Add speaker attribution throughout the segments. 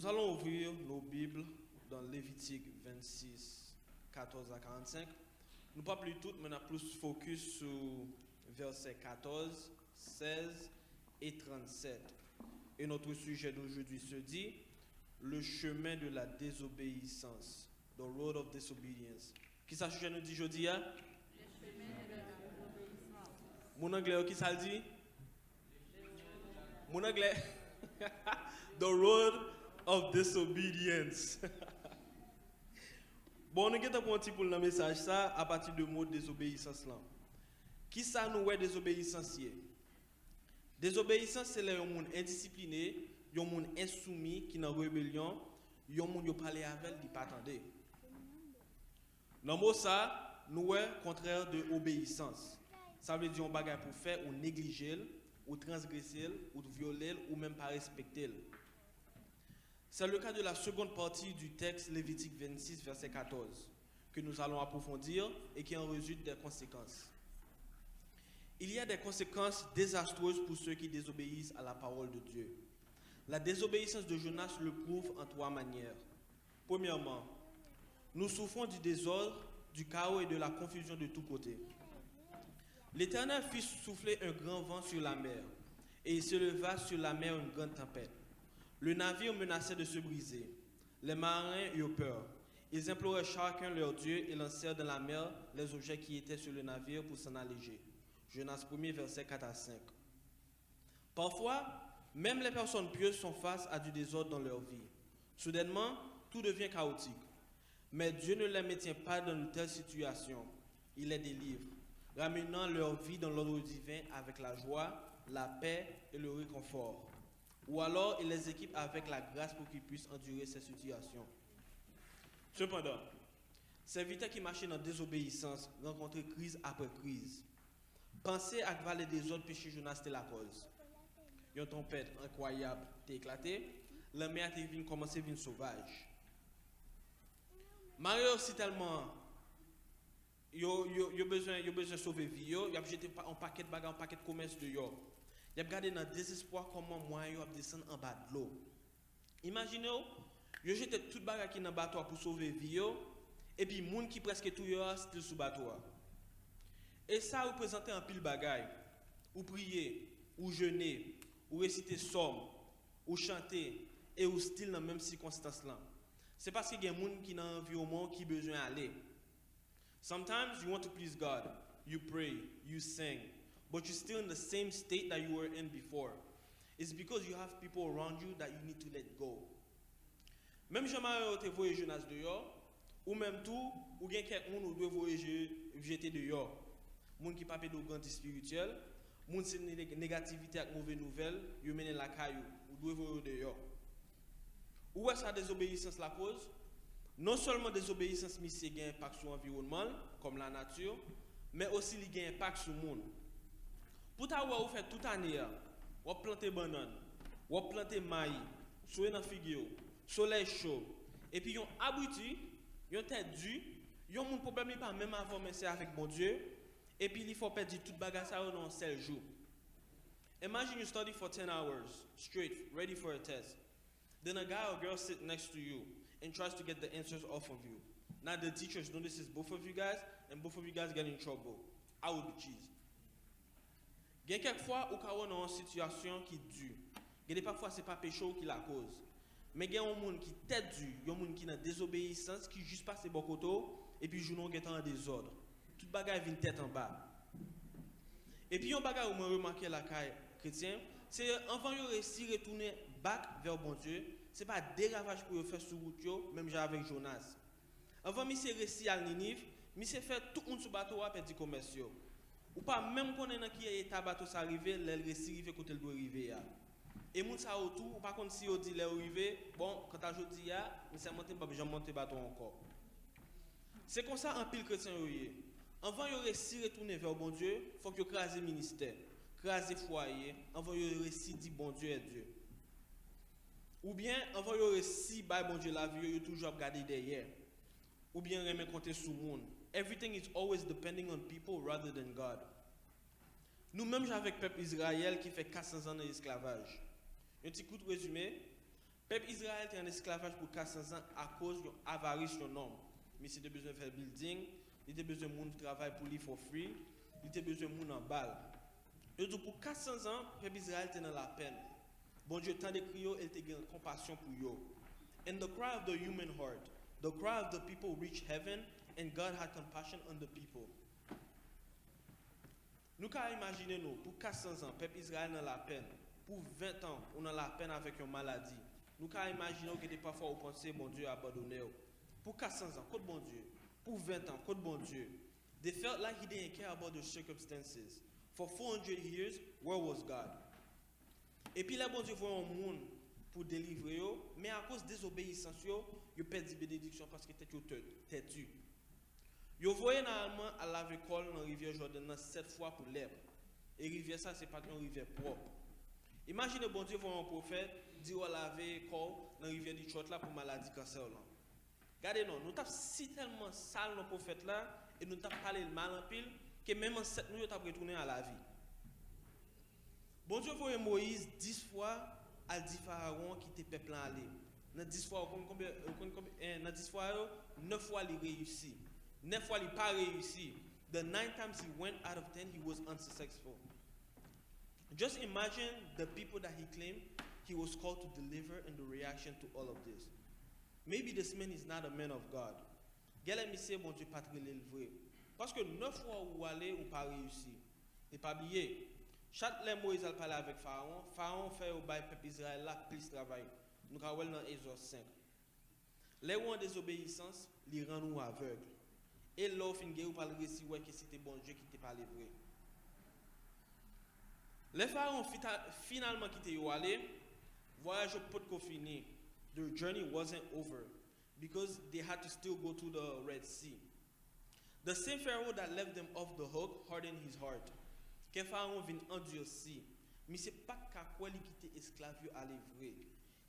Speaker 1: Nous allons ouvrir nos Bibles dans Lévitique 26, 14 à 45. Nous pas plus toutes, mais on a plus focus sur versets 14, 16 et 37. Et notre sujet d'aujourd'hui se dit le chemin de la désobéissance, the road of disobedience. Qui ça sujet nous dit aujourd'hui? Le chemin de la désobéissance. Mon anglais, qui ça le dit? Mon anglais. The road of disobedience. Bon, on a un petit pour le message ça à partir du mot désobéissance là. Qui ça nous est désobéissance? Désobéissance, c'est les gens indisciplinés, les gens insoumis qui sont en rébellion, les gens qui parlent avec, qui ne pas attendre. Dans le mot ça, nous est contraire de obéissance. Ça veut dire un bagage pour faire ou négliger, ou transgresser, ou violer, ou même pas respecter. C'est le cas de la seconde partie du texte Lévitique 26, verset 14, que nous allons approfondir et qui en résulte des conséquences. Il y a des conséquences désastreuses pour ceux qui désobéissent à la parole de Dieu. La désobéissance de Jonas le prouve en trois manières. Premièrement, nous souffrons du désordre, du chaos et de la confusion de tous côtés. L'Éternel fit souffler un grand vent sur la mer, et il se leva sur la mer une grande tempête. Le navire menaçait de se briser. Les marins eurent peur. Ils imploraient chacun leur Dieu et lancèrent dans la mer les objets qui étaient sur le navire pour s'en alléger. Jonas 1er, versets 4 à 5. Parfois, même les personnes pieuses sont face à du désordre dans leur vie. Soudainement, tout devient chaotique. Mais Dieu ne les maintient pas dans une telle situation. Il les délivre, ramenant leur vie dans l'ordre divin avec la joie, la paix et le réconfort. Ou alors, il les équipe avec la grâce pour qu'ils puissent endurer ces situations. Cependant, ces vités qui marchent dans la désobéissance rencontrent crise après crise. Pensez à valer des autres péchés, Jonas, c'était la cause. Une tempête incroyable t'est éclatée, la mer a commencé à venir sauvage. Mario aussi tellement, il a besoin de sauver vie, il a jeté un paquet de bagages, un paquet de commerce de yo. Il a regardé dans le désespoir comment moi il a descendu en bas de l'eau. Imaginez, il a jeté tout le bagage qui est dans le bateau pour sauver vie, et puis les gens qui presque tout c'était sous le bateau. Et ça représente un pile bagaille. Ou prier, ou jeûner, ou réciter somme, ou chanter, et ou style dans les mêmes circonstances là. C'est parce qu'il y a des gens qui sont dans l'environnement qui ont besoin d'aller. Sometimes you want to please God, you pray, you sing, but you're still in the same state that you were in before. It's because you have people around you that you need to let go. Même Jean-Marie te voyé Jonas dehors, ou même tout, ou bien quelqu'un ou doit voyager jeter dehors. Moun qui pas de grandeur spirituelle, moun c'est négativité avec mauvaise nouvelle, yo mène la caillou, ou doit voyager dehors. Où est-ce que la désobéissance la cause? Non seulement désobéissance mais c'est un impact sur l'environnement, comme la nature, mais aussi il y a un impact sur le monde. Pour ta vous fait toute année, vous plantez banane, vous plantez maïs, soyez dans figuier, soleil chaud, et puis yon abouti, yon tête dû, yon mon problème n'est pas même avant mais c'est avec mon Dieu, et puis il faut perdre tout bagage ça dans un seul jour. Imagine you study for 10 hours straight, ready for a test. Then a guy or girl sits next to you and tries to get the answers off of you. Now the teachers notices both of you guys, and both of you guys get in trouble. I would be cheesy. Il y a quelquefois où on est dans une situation qui est dure. Il y a parfois ce n'est pas péché qui la cause. Mais il y a un monde qui est tête dure, il y a un monde qui est dans désobéissance, qui juste passe bon côté, et puis joue en désordre. Tout bagage vient tête en bas. Et puis un bagage où je remarqué la caille chrétien, c'est avant de réussir à retourner back vers bon Dieu, ce n'est pas des ravages pour faire sur route, même avec Jonas. Avant de réussir à Ninive, je fait tout le monde sur le bateau à perdre commerce. Ou pas même qu'on est dans qui état bateau ça arrivé, les récits côté doit arriver. Et moun ça autour, ou pas contre si on dit les arrivé, bon quand ta jodi a, mais c'est monter pas jamais monter bateau encore. C'est comme ça en pile chrétien yoyé. Avant de réussir retourner vers bon Dieu, faut que craser ministère, craser foyer, avant de réussir dire bon Dieu est Dieu. Ou bien avant de réussir bah bon Dieu la vie, yo toujours regarder derrière. Ou bien remettre compter sur le monde. Everything is always depending on people rather than God. Nous-mêmes, avec le peuple Israël qui fait 400 ans d'esclavage. Un petit coup de résumé. Peuple Israël était en esclavage pour 400 ans à cause de l'avarice de homme. Mais il a besoin de faire building, il a besoin de monde qui travaille pour lui for free, il a besoin de monde en balle. Et donc pour 400 ans, peuple Israël était dans la peine. Bon Dieu, tant de crier, il était en compassion pour eux. And the cry of the human heart, the cry of the people reached heaven, and God had compassion on the people. Nous pouvons imaginer nous, pour 400 ans, peuple Israël dans la peine. Pour 20 ans, on a la peine avec une maladie. Nous pouvons imaginer que des parfois vous pensez, bon Dieu a abandonné. Pour 400 ans, côté bon Dieu. Pour 20 ans, côté bon Dieu. They felt like he didn't care about the circumstances. For 400 years, where was God? Et puis là, bon Dieu voit un monde pour délivrer, mais à cause des obéissances, ils perdent des bénédictions parce que têtu. Vous voyez normalement à la école dans la rivière Jordan 7 fois pour l'herbe. Et rivière ça, c'est pas une rivière propre. Imaginez, bon Dieu voit un prophète dire à laver l'école dans la rivière du Chot là pour maladie cancer là. Regardez, non, nous avons si tellement sale nos prophètes là, et nous avons parlé mal en pile, que même en 7 minutes, nous avons retourné à la vie. Bon Dieu voyait Moïse 10 fois à dire Pharaon qui était peuple aller. Dans 10 fois, dans 10 fois, 9 fois il réussit. 9 fois il pas réussi. The 9 times he went out of 10, he was unsuccessful. Just imagine the people that he claimed he was called to deliver and the reaction to all of this. Maybe this man is not a man of God. Gale mi se bon Dieu pas très vrai. Parce que 9 fois où aller ou pas réussi. Et pas oublier. Chaque fois Moïse a parlé avec Pharaon, Pharaon fait au bail peuple Israël là plus travail. Nous avons dans Exode 5. Les gens en désobéissance, les rend nous aveugles. Et là, fin guerre ou pas le récit ouais que c'était bon Dieu qui t'a parlé vrai. Les pharaons finalement quitté yo aller, voyage pas de fini. Their journey wasn't over because they had to still go to the Red Sea. The same Pharaoh that left them off the hook hardened his heart. Que Pharaon vient endurci, mais c'est pas qu'à quoi il quitter esclave aller vrai.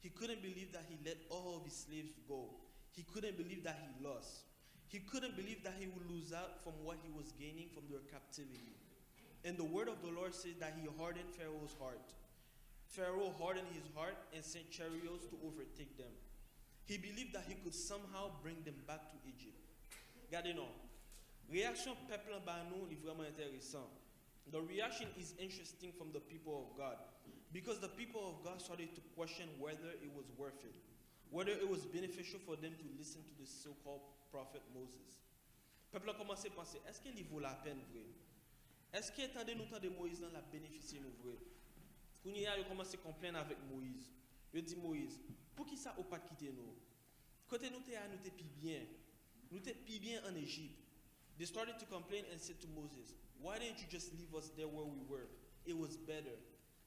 Speaker 1: He couldn't believe that he let all of his slaves go. He couldn't believe that he lost. He couldn't believe that he would lose out from what he was gaining from their captivity. And the word of the Lord says that he hardened Pharaoh's heart. Pharaoh hardened his heart and sent chariots to overtake them. He believed that he could somehow bring them back to Egypt. Regardez non. Réaction peuple en bas nous est vraiment intéressant. The reaction is interesting from the people of God because the people of God started to question whether it was worth it, whether it was beneficial for them to listen to the so-called prophet Moses. Peuple a commencé à penser, est-ce qu'il vaut la peine vrai? Est-ce qu'il attendait nous temps de Moïse dans la bénéficier nous vrai? Quand il a commencé à complaindre avec Moïse, il dit Moïse, pour qui ça ou pas quitter nous? Côté nous t'es bien, nous t'es bien en Égypte. They started to complain and said to Moses, why didn't you just leave us there where we were? It was better.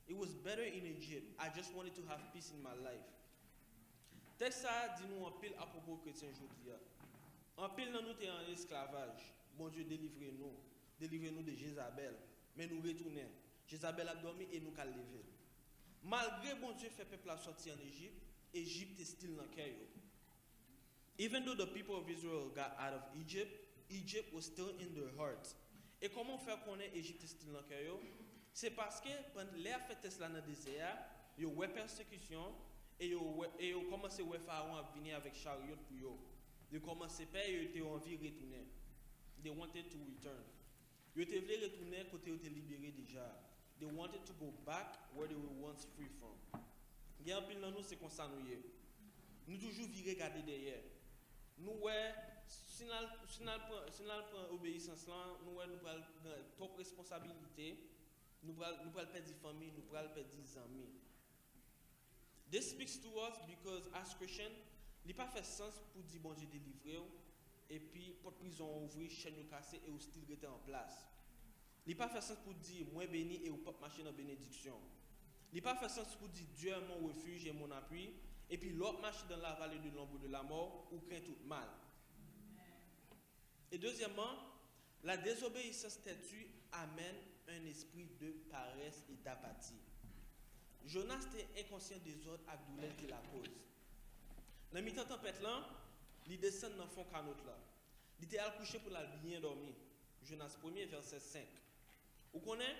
Speaker 1: It was better in Egypt. I just wanted to have peace in my life. Texte ça dit nous en pile à propos chrétien aujourd'hui. En pile dans nous t'es en esclavage. Bon Dieu délivrez-nous. Délivrez-nous de Jézabel. Mais nous retournons. Jézabel a dormi et nous qu'a levé. Malgré bon Dieu fait peuple à sortir en Égypte, Égypte est still dans cœur. Even though the people of Israel got out of Egypt, Egypt was still in their hearts. Et comment faire connaître Égypte est still dans cœur? C'est parce que pendant les fêtes là dans le désert, il y a eu persécution et il a commencé à Pharaon à venir avec chariot pour eux. Ils commencé à payer, ils étaient envie de retourner. They wanted to return. Ils étaient voulu retourner côté ils étaient libérés déjà. They wanted to go back where they were once free from. Il y a un pile dans nous c'est comme ça nous y est. Nous toujours virer regarder derrière. Nous ouais si nous prend obéissance là, nous prenons trop responsabilité, nous prenons perdre des familles, nous prenons perdre des amis. This speaks to us because as Christians, il pas fait sens pour dire bon Dieu délivrer et puis porte prison ouvrir, chaîne cassée et hostile rester en place. Il pas fait sens pour dire moi béni et ou pas marcher dans bénédiction. Il pas fait sens pour dire Dieu est mon refuge et mon appui et puis l'autre marche dans la vallée de l'ombre de la mort ou craint tout mal. Et deuxièmement, la désobéissance têtue amène un esprit de paresse et d'apathie. Jonas était inconscient des ordres à douleur de la cause. Dans le mi-temps tempête là, il descend dans le fond canot là. Il était à coucher pour la bien dormir. Jonas 1er verset 5. Vous connaissez?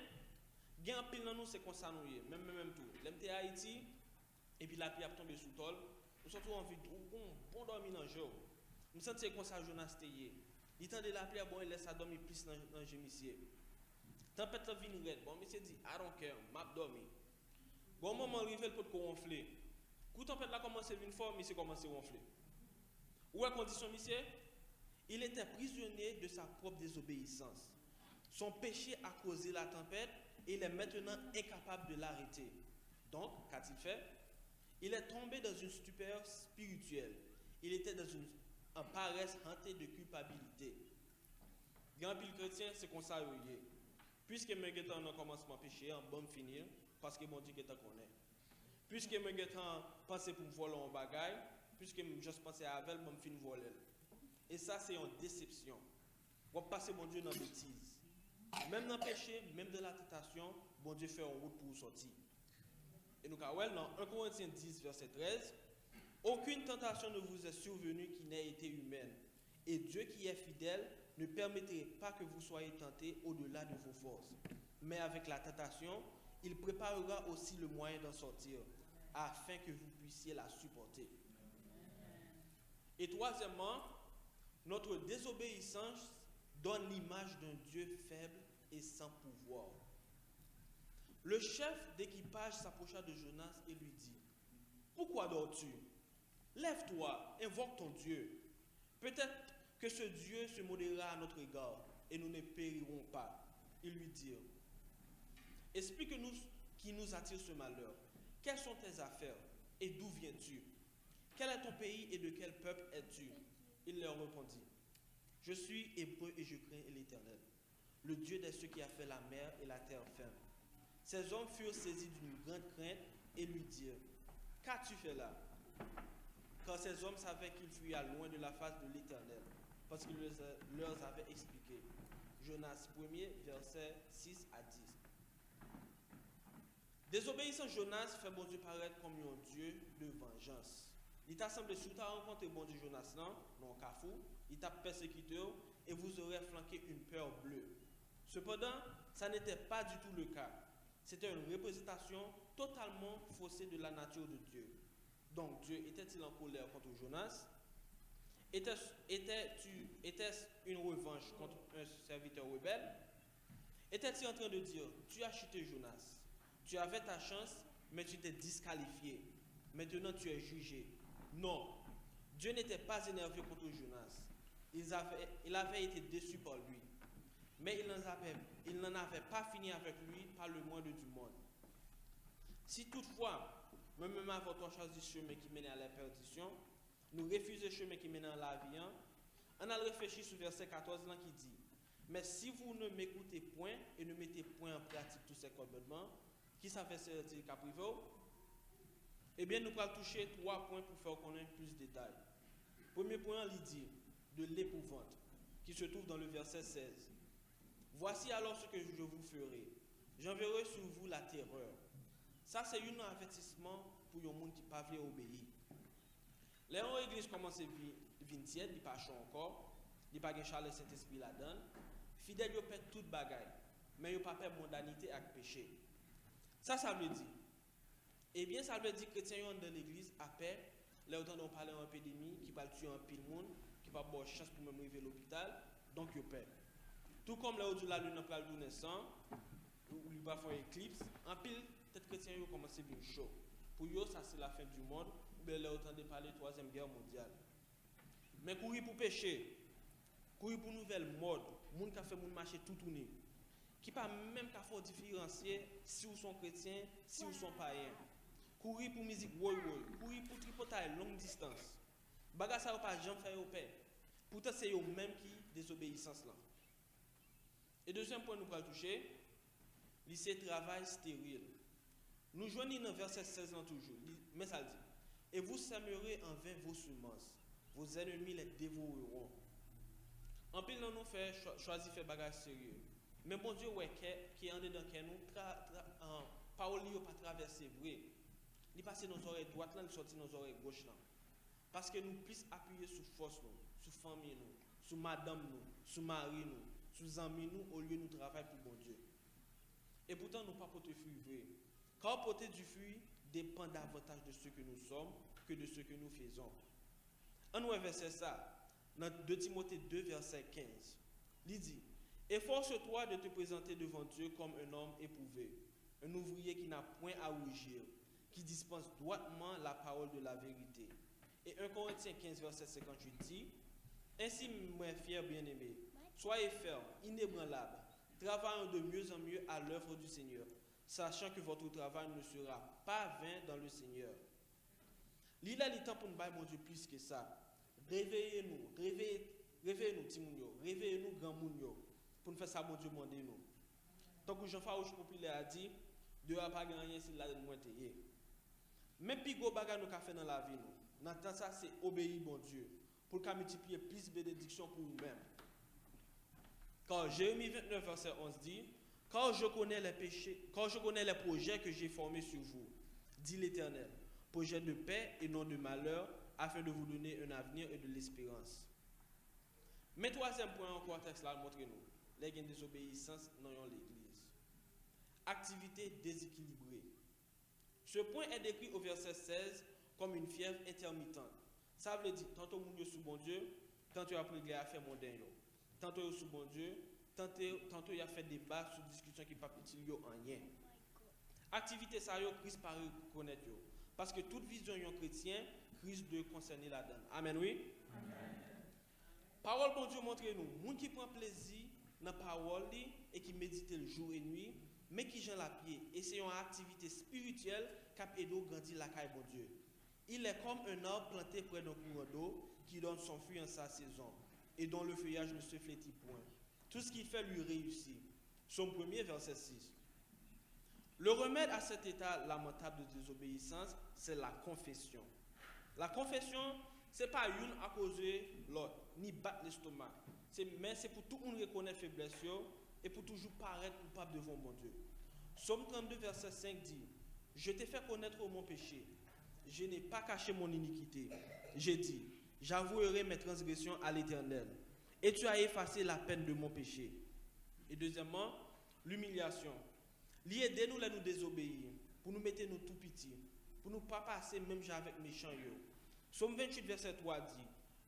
Speaker 1: Il y a un pile dans nous c'est comme ça nous y est. Même tout. L'MT Haïti, et puis la pluie a tombé sous tol, nous sommes envie de bon dormir dans le jour. Nous sens comme ça Jonas teye. Il tend de la pluie, bon, il laisse ça dormir plus dans le gémissier. Tempête la vini red, bon, monsieur dit, I don't care, m'a dormi. Bon moment arrivé, le pot ronfler. Quand tempête là commence à venir fort, monsieur commence à ronfler. Où est la condition, monsieur? Il était prisonnier de sa propre désobéissance. Son péché a causé la tempête et il est maintenant incapable de l'arrêter. Donc, qu'a-t-il fait? Il est tombé dans une stupeur spirituelle. Il était dans une paresse hantée de culpabilité. Grand pile chrétien, c'est comme ça. Puisque mes guettants ont commencé à pécher, en bon finir, parce que mon Dieu est connaît. Puisque mes guettants pensé pour voler un bagaille, puisque je pensais à elle, je fin voler. Et ça, c'est une déception. On va passer mon Dieu dans la bêtise. Même dans le péché, même dans la tentation, bon Dieu fait en route pour sortir. Et nous, dans 1 Corinthiens 10, verset 13, aucune tentation ne vous est survenue qui n'ait été humaine. Et Dieu qui est fidèle ne permettrait pas que vous soyez tentés au-delà de vos forces. Mais avec la tentation, il préparera aussi le moyen d'en sortir, afin que vous puissiez la supporter. Et troisièmement, notre désobéissance donne l'image d'un Dieu faible et sans pouvoir. Le chef d'équipage s'approcha de Jonas et lui dit, « Pourquoi dors-tu? Lève-toi, invoque ton Dieu. Peut-être que ce Dieu se modérera à notre égard et nous ne périrons pas. » Ils lui dirent, « Explique-nous qui nous attire ce malheur. Quelles sont tes affaires et d'où viens-tu? Quel est ton pays et de quel peuple es-tu? » Il leur répondit, « Je suis hébreu et je crains l'Éternel, le Dieu de ceux qui a fait la mer et la terre ferme. » Ces hommes furent saisis d'une grande crainte et lui dirent, « Qu'as-tu fait là? » Car ces hommes savaient qu'ils fuyaient loin de la face de l'Éternel, parce qu'il leur avait expliqué. Jonas 1er, versets 6 à 10. Désobéissant Jonas fait bon Dieu paraître comme un Dieu de vengeance. Il t'a semblé, si tu as rencontré bon Dieu Jonas, non, Kafou, il t'a persécuté et vous aurez flanqué une peur bleue. Cependant, ça n'était pas du tout le cas. C'était une représentation totalement faussée de la nature de Dieu. Donc, Dieu était-il en colère contre Jonas? Était-ce une revanche contre un serviteur rebelle? Était-il en train de dire, tu as chuté Jonas, tu avais ta chance, mais tu t'es disqualifié. Maintenant, tu es jugé. Non, Dieu n'était pas énervé contre Jonas. Il avait été déçu par lui. Mais il n'en avait pas fini avec lui par le moindre du monde. Si toutefois, même avant toi choisi le chemin qui menait à la perdition, nous refusons le chemin qui menait à la vie, on a réfléchi sur verset 14 là qui dit, « Mais si vous ne m'écoutez point et ne mettez point en pratique tous ces commandements, qui ça fait c'est qu'à privé? » Eh bien, nous allons toucher 3 points pour faire connaître plus de détails. Premier point, il dit de l'épouvante, qui se trouve dans le verset 16. Voici alors ce que je vous ferai. J'enverrai sur vous la terreur. Ça, c'est un avertissement pour les gens qui ne peuvent pas obéir. Les gens de l'église commencent à venir tiède, ils ne pas chaud encore, ils ne pas Charles Saint-Esprit là-dedans. Fidèles, ils perdent toute bagaille, mais ils ne pas perdre mondanité avec péché. Ça veut dire. Eh bien, ça veut dire que les chrétiens dans l'église, après, les autant dont on parle en épidémie, qui va tuer un pile de monde, qui va avoir chance pour même arriver à l'hôpital, donc ils perdent. Tout comme là où la lune a le naissant, ou il va faire éclipse, en pile, peut-être chrétiens ont commencé à venir chaud. Pour eux, ça c'est la fin du monde, ou bien là autant de parler de la 3e guerre mondiale. Mais courir pour pécher, courir pour nouvelle mode, monde qui a fait monde marcher tout tourner, qui pas même qu'à faire différencier si vous sont chrétiens, si vous sont païens. Courir pour musique courir pour tripoter longue distance. Baga ça pas jamais faire au père. Pourtant c'est eux même qui désobéissance là. Et deuxième point nous allons toucher, c'est travail stérile. Nous joignons dans verset 16 ans toujours, mais ça dit, et vous sèmerez en vain vos semences, vos ennemis les dévoreront. En pile, nous fait choisir faire bagage sérieux. Mais bon Dieu, ouais, qui est en dedans, qui nous, parole n'a pas traversé vrai. Il passe nos oreilles droites là, il sortit nos oreilles gauches là. Parce que nous puissions appuyer sur force nous, sur famille nous, sur madame nous, sur mari nous, sur amis nous, au lieu de nous travailler pour bon Dieu. Et pourtant, nous ne pas porter fruit vrai. Quand on porte du fruit, dépend davantage de ce que nous sommes que de ce que nous faisons. On nous verset ça dans 2 Timothée 2, verset 15. Il dit, efforce-toi de te présenter devant Dieu comme un homme éprouvé, un ouvrier qui n'a point à rougir, qui dispense droitement la parole de la vérité. Et 1 Corinthiens 15, verset 58 dit, ainsi, mes fiers bien-aimés, soyez fermes, inébranlables, travaillant de mieux en mieux à l'œuvre du Seigneur, sachant que votre travail ne sera pas vain dans le Seigneur. Il a le temps pour nous bailler mon Dieu plus que ça. Réveillez-nous, réveillez-nous, Timounio, réveillez-nous, grand mounio, pour nous faire ça, mon Dieu, demandez-nous. Tant que Jean-Farouche Populaire a dit, Dieu n'a pas gagné s'il l'a monté. Même plus gros bagage nous avons fait dans la vie, nous. Dans temps ça, c'est obéir, bon Dieu, pour qu'on multiplie plus de bénédictions pour nous-mêmes. Car Jérémie 29, verset 11 dit, car je connais les péchés, car je connais les projets que j'ai formés sur vous, dit l'Éternel, projets de paix et non de malheur, afin de vous donner un avenir et de l'espérance. Mais troisième point encore, texte là, montrez-nous, les gains de désobéissance dans l'église. Activité déséquilibrée. Ce point est décrit au verset 16 comme une fièvre intermittente. Ça veut dire, tantôt vous êtes sous bon Dieu, tantôt vous avez à faire mon dingue. Tantôt vous êtes sous bon Dieu, tantôt il a fait débat sur discussion qui n'est pas utile en rien. Activité ça, Christ par reconnaître. Parce que toute vision chrétien, Christ doit concerner la donne. Amen, oui? Amen. Parole bon Dieu montre-nous, moun qui prend plaisir dans la parole et qui médite le jour et nuit, mais qui j'en la pied, et c'est une activité spirituelle qui aide à grandir la caille bon Dieu. Il est comme un arbre planté près d'un courant d'eau qui donne son fruit en sa saison et dont le feuillage ne se flétrit point. Tout ce qu'il fait lui réussit. Son premier verset 6. Le remède à cet état lamentable de désobéissance, c'est la confession. La confession, ce n'est pas une à causer l'autre, ni battre l'estomac. Mais c'est pour tout le monde reconnaître faiblesse et pour toujours paraître coupable devant mon Dieu. Psaume 32, verset 5 dit, je t'ai fait connaître mon péché. Je n'ai pas caché mon iniquité. J'ai dit, j'avouerai mes transgressions à l'Éternel. Et tu as effacé la peine de mon péché. Et deuxièmement, l'humiliation. Aidez-nous à nous désobéir, pour nous mettre nous tout petits, pour nous pas passer même avec méchants. Psaume 28, verset 3 dit,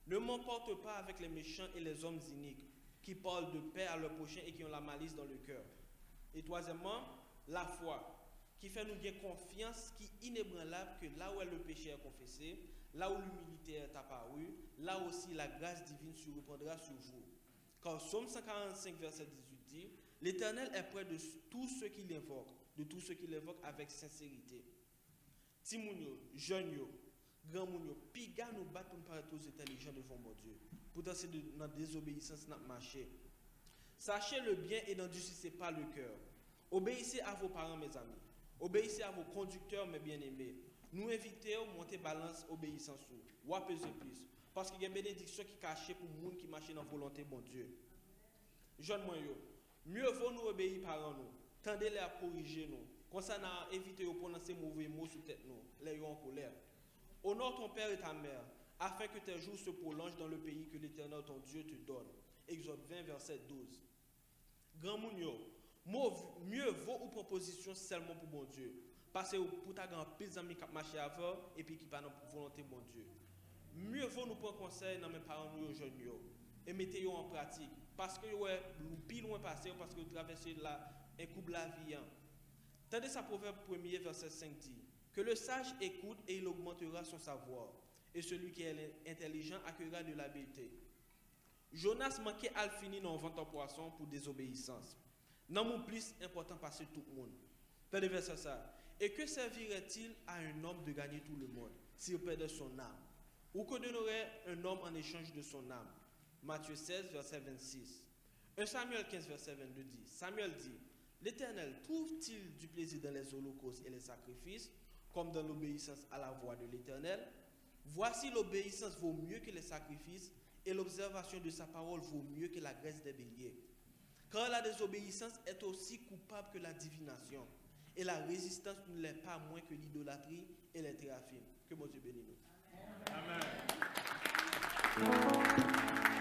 Speaker 1: ne m'emporte pas avec les méchants et les hommes iniques, qui parlent de paix à leur prochain et qui ont la malice dans le cœur. Et troisièmement, la foi, qui fait nous gagner confiance, qui est inébranlable que là où le péché est confessé, là où l'humilité est apparue, là aussi la grâce divine se reprendra sur vous. Car Psaume 145, verset 18 dit, l'Éternel est près de tous ceux qui l'invoquent, de tous ceux qui l'invoquent avec sincérité. Timounio, jeune, grand mounio, piga nous battre pour nous paraître tous intelligents devant mon Dieu. Pourtant, c'est dans la désobéissance notre marché. Sachez le bien et n'endurcissez pas le cœur. Obéissez à vos parents, mes amis. Obéissez à vos conducteurs, mes bien-aimés. Nous invitons à monter balance obéissance ou à peser plus. Parce qu'il y a une bénédiction qui est cachée pour les gens qui marchent dans la volonté de mon Dieu. Jeune moi, mieux vaut nous obéir par nous. Tendez-les à corriger nous. Comme ça, nous évitons de prononcer mauvais mots sur tête nous, les en colère. Honore ton père et ta mère, afin que tes jours se prolongent dans le pays que l'Éternel ton Dieu te donne. Exode 20, verset 12. Grand mounio, mieux vaut une proposition seulement pour mon Dieu. Parce que pour ta grand pile d'amis qui marchent avant et puis qui pas dans volonté mon Dieu. Mieux vaut nous prendre conseil dans mes parents nous jeunes et mettez en pratique parce que ouais pile loin passé parce que vous traversez là un couple la vie. Tendez sa Proverbe 1er verset 5 dit que le sage écoute et il augmentera son savoir et celui qui est intelligent accueillera de l'habileté. Jonas manquait à finir dans ventre poisson pour désobéissance. Non mon plus important passer tout le monde. Tendez verset ça. Et que servirait-il à un homme de gagner tout le monde s'il perdait son âme? Ou que donnerait un homme en échange de son âme? Matthieu 16, verset 26. 1 Samuel 15, verset 22 dit, Samuel dit, l'Éternel trouve-t-il du plaisir dans les holocaustes et les sacrifices, comme dans l'obéissance à la voix de l'Éternel? Voici l'obéissance vaut mieux que les sacrifices, et l'observation de sa parole vaut mieux que la graisse des béliers. Car la désobéissance est aussi coupable que la divination. Et la résistance ne l'est pas moins que l'idolâtrie et les théraphines. Que mon Dieu bénisse nous. Amen. Amen.